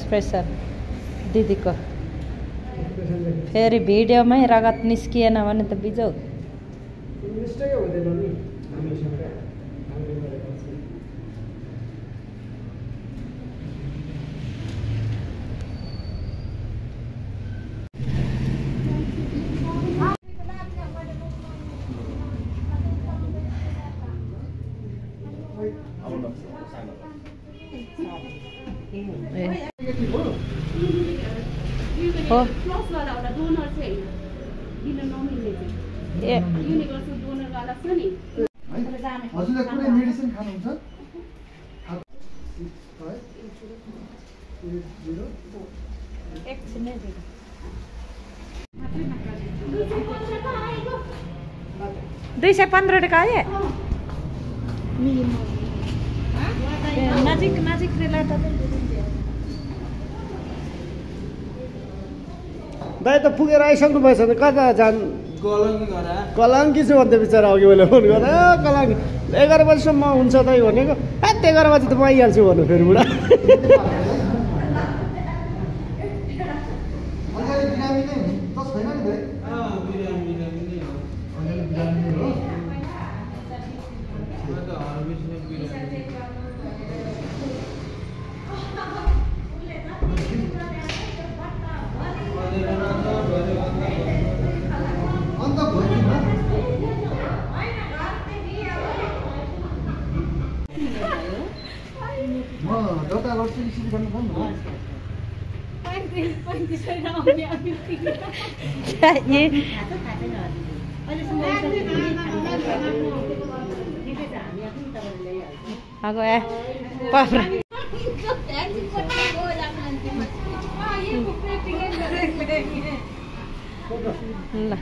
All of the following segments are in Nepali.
एक्सप्रेसन दिदीको फेरि भिडियोमै रगत निस्किएन भने त बिजौ हो हजुरले कुनै मेडिसिन खानुहुन्छ? ₹215 आए नजिक नजिक दाइ त पुगेर आइसक्नु भएछ त कता जान कलङ्की छु भन्दै बिचरा अघि मैले फोन गरेँ कलङ्की 11 बजीसम्म हुन्छ त भनेको 11 बजी त म आइहाल्छु भन्नु फेरि बुढा Aku Pabra. Lah.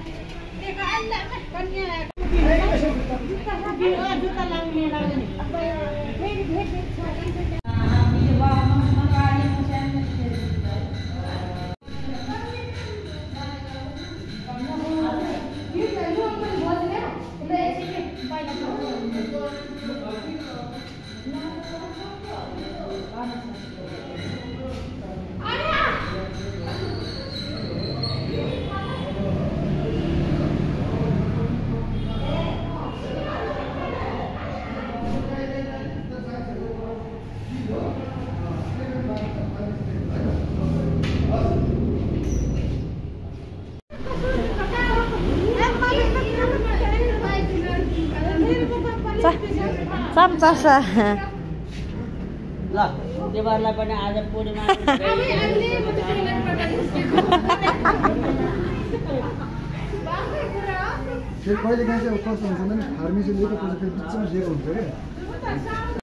Samsa. Lah, di warna pada ada purima. कहिले काहीँ चाहिँ कस्तो हुन्छ भने फार्मेसी लिएको पछि फेरि बिचमा दिएको हुन्छ क्या